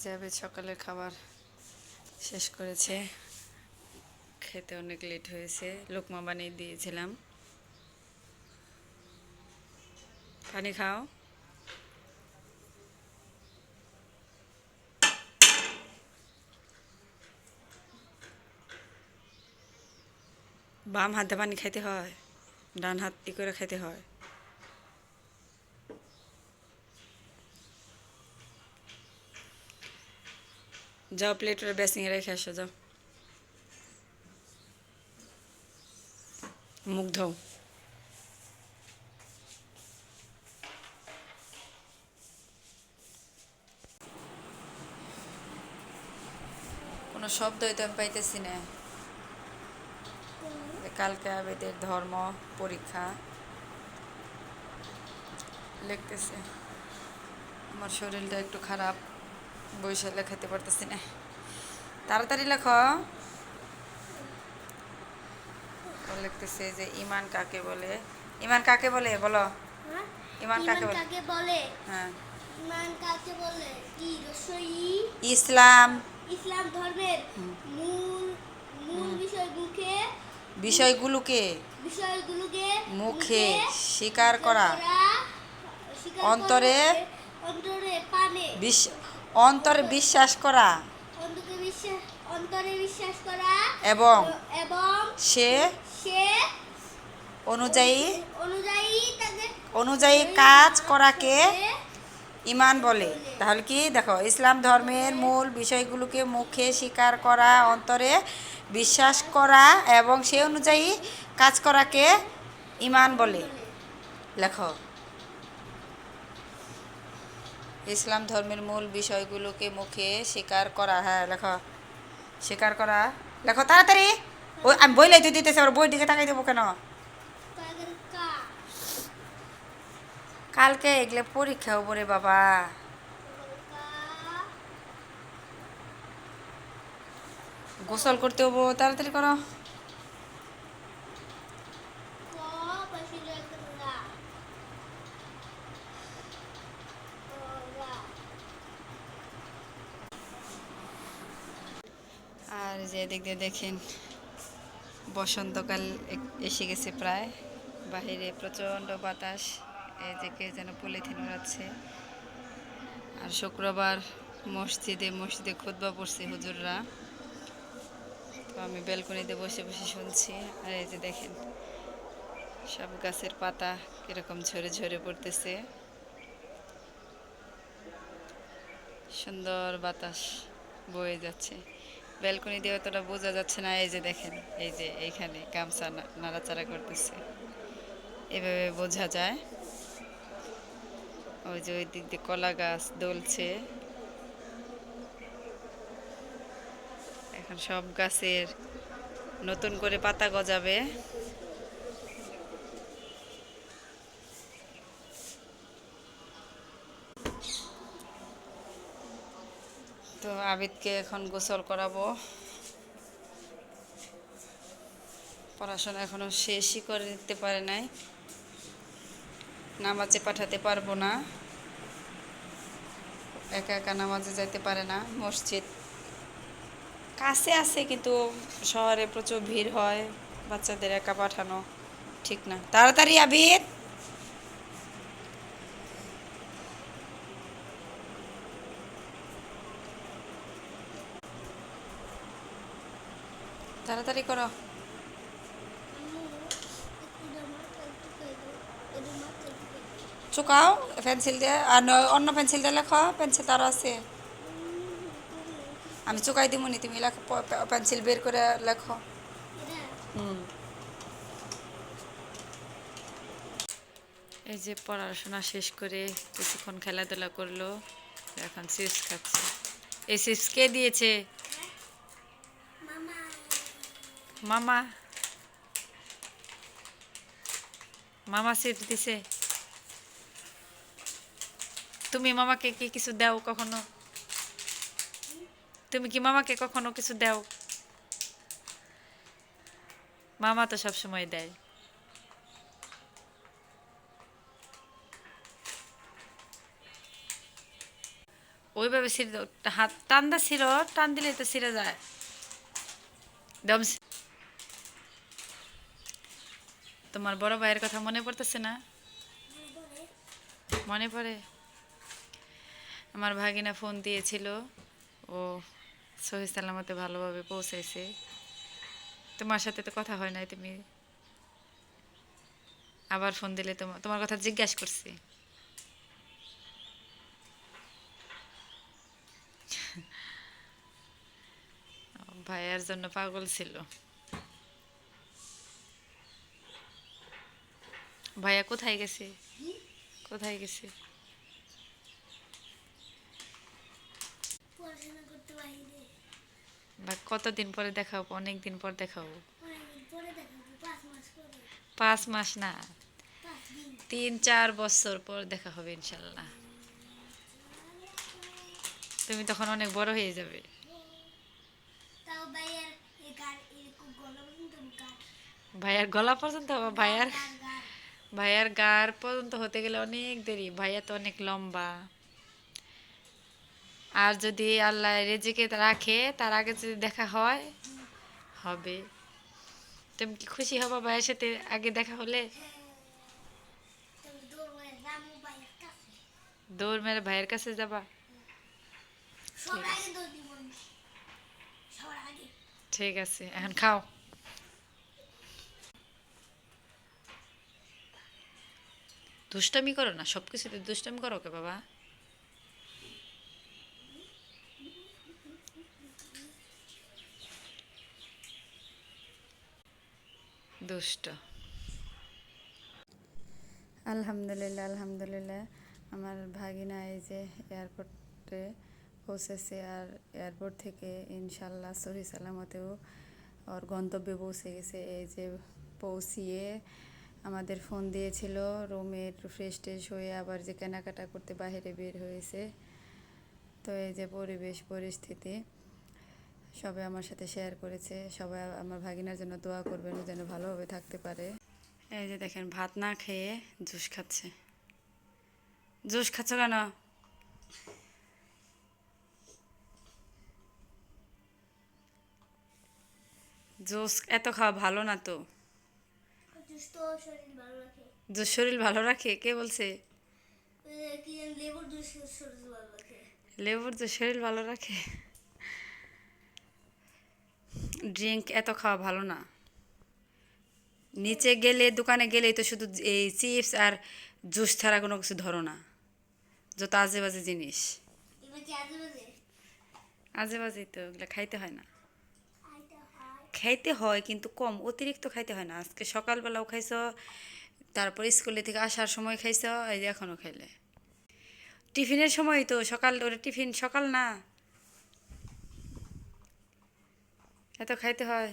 যাবে সকালের খাবার শেষ করেছে, খেতে অনেক লেট হয়েছে। লোকমা বানিয়ে দিয়েছিলাম। পানি খাও। বাম হাতে পানি খাইতে হয়, ডান হাত করে খাইতে হয়। যাও প্লেটের বেসিংয়ে রেখে আসো, যাও মুখ ধোও। কোনো শব্দই তো আমি পাইতেছি না। কালকে আবেদের ধর্ম পরীক্ষা লিখতেছে। আমার শরীরটা একটু খারাপ, বসে লেখাতে পারতেছি না। তাড়াতাড়ি লেখো। লিখতেছে যে ইমান কাকে বলে। ইমান কাকে বলে বলো। ইমান কাকে বলে? হ্যাঁ, ইমান কাকে বলে? ইসলাম ইসলাম ধর্মের মূল মূল বিষয়গুলোকে বিষয়গুলোকে মুখে স্বীকার করা, অন্তরে অন্তরে বিশ্বাস করা অন্তরে বিশ্বাস করা এবং এবং সে সে অনুযায়ী তাদের অনুযায়ী কাজ করাকে ইমান বলে। তাহলে কি দেখো, ইসলাম ধর্মের মূল বিষয়গুলোকে মুখে স্বীকার করা, অন্তরে বিশ্বাস করা এবং সে অনুযায়ী কাজ করাকে ইমান বলে। লেখো, ইসলাম ধর্মের মূল বিষয়গুলোকে মুখে স্বীকার করা। হ্যাঁ লেখো, স্বীকার করা। লেখো তাড়াতাড়ি। ওই আমি বই লাইতে দিতেছি, ওর বই দিকে তাকাই দেবো কেন? কালকে এগুলো পরীক্ষা উপরে বাবা। গোসল করতে হবো, তাড়াতাড়ি করো। আর যে দিক দিয়ে দেখেন, বসন্তকাল এসে গেছে প্রায়। বাহিরে প্রচণ্ড বাতাস, এই যে কে যেন পলিথিন উড়াচ্ছে। আর শুক্রবার মসজিদে খুতবা পড়ছে হুজুররা, তো আমি ব্যালকনিতে বসে বসে শুনছি। আর এই যে দেখেন, সব গাছের পাতা কিরকম ঝরে ঝরে পড়তেছে। সুন্দর বাতাস বয়ে যাচ্ছে। ব্যালকনি দিয়ে অতটা বোঝা যাচ্ছে না। এই যে দেখেন, এই যে এইখানে গামছা নাড়াচাড়া করতেছে, এভাবে বোঝা যায়। ওই যে ওই দিক দিয়ে কলা গাছ দোলছে। এখন সব গাছের নতুন করে পাতা গজাবে। তো আবিদকে এখন গোসল করাবো। পড়াশোনা এখনো শেষই করে নিতে পারে নাই, নামাজে পাঠাতে পারবো না। একা একা নামাজে যাইতে পারে না। মসজিদ কাছে আছে, কিন্তু শহরে প্রচুর ভিড় হয়, বাচ্চাদের একা পাঠানো ঠিক না। তাড়াতাড়ি আবিদ। তাড়াতাড়ি করো। চুকাও পেন্সিল দিয়ে, আর অন্য পেন্সিল দিয়ে লেখো। পেন্সিল তারও আছে, আমি চুকাই দিমুনি, তুমি লেখো, পেন্সিল বের করে লেখো। হুম, এই যে পড়াশোনা শেষ করে কিছুক্ষণ খেলাধুলা করলো, এখন চিপস খাচ্ছে। এই চিপস কে দিয়েছে? মামা। মামা চিপস দিছে। তুমি মামাকে কি কিছু দাও কখনো? তুমি কি মামাকে কখনো কিছু দাও? মামা তো সব সময় দেয়। ওইভাবে ছিঁড়ে দাও, হাত টান দা ছিঁড়ো, টান দিলে তো ছিঁড়ে যায়। দম তোমার বড় ভাইয়ের কথা মনে পড়তেছে না? মনে পড়ে? আমার ভাগিনা ফোন দিয়েছিল, ও সহি সালামতে ভালোভাবে পৌঁছাইছে। তোমার সাথে তো কথা হয় নাই, তুমি আবার ফোন দিলে তোমার তোমার কথা জিজ্ঞাসা করছি। ভাইয়ার জন্য পাগল ছিল। ভাইয়া কোথায় গেছে? কোথায় গেছে? পড়াশোনা করতে বাইরে বা কতদিন পরে দেখাবো? অনেক দিন পর দেখাবো। অনেকদিন পরে দেখাবো, 5 মাস পরে, 5 মাস না, 5 দিন। 3-4 বছর পর দেখা হবে ইনশাল্লাহ। তুমি তখন অনেক বড় হয়ে যাবে। তাও ভাইয়ার এই গার এরকম গলা পর্যন্ত গার ভাইয়ার গলা পর্যন্ত হবে? ভাইয়ার গার গার ভাইয়ার গার পর্যন্ত হতে গেলে অনেক দেরি। ভাইয়া তো অনেক লম্বা। আর যদি আল্লাহ রেজেকে রাখে, তার আগে যদি দেখা হয়, হবে। তুমি কি খুশি হবা ভাইয়ের সাথে আগে দেখা হলে? তুমি দৌড় মারে রামু ভাইয়ের কাছে, দৌড় মেরে ভাইয়ের কাছে যাবা? সবার আগে দৌড় দিব আমি, সবার আগে। ঠিক আছে, এখন খাও। দুষ্টামি করো না, সব কিছুতে দুষ্টামি করো কে বাবা? দুষ্ট। আলহামদুলিল্লাহ, আলহামদুলিল্লাহ। আমার ভাগিনা এই যে এয়ারপোর্টে পৌঁছেছে, আর এয়ারপোর্ট থেকে ইনশাল্লাহ সহি সালামতেও ওর গন্তব্যে পৌঁছে গেছে। এই যে পৌঁছিয়ে আমাদের ফোন দিয়েছিল, রুমে একটু ফ্রেশ ট্রেশ হয়ে আবার যে কেনাকাটা করতে বাইরে বের হয়েছে। তো এই যে পরিবেশ পরিস্থিতি সবাই আমার সাথে শেয়ার করেছে। সবাই আমার ভাগিনার জন্য দোয়া করবেন, ও যেন ভালোভাবে থাকতে পারে। এই যে দেখেন, ভাত না খেয়ে জুস খাচ্ছে। জুস খাচ্ছ কেন? জুস এত খাওয়া ভালো না তো। সুস্থ শরীর ভালো রাখে। জুস শরীর ভালো রাখে? কে বলছে? কি জানি লেবুর জুস শরীর ভালো রাখে। লেবুর জুস শরীর ভালো রাখে? ড্রিঙ্ক এত খাওয়া ভালো না। নিচে গেলে, দোকানে গেলেই তো শুধু এই চিপস আর জুস ছাড়া কোনো কিছু ধরো না। যত আজে বাজে জিনিস। এবার কি আজে বাজে আজে বাজে তো এগুলো খাইতে হয় না। আইটা হয়। খাইতে হয় কিন্তু কম, অতিরিক্ত খাইতে হয় না। আজকে সকালবেলাও খাইছো, তারপর স্কুলে থেকে আসার সময় খাইছো, এই যে এখনও খাইলে। টিফিনের সময় তো সকাল, ওটা টিফিন সকাল না, এত খাইতে হয়?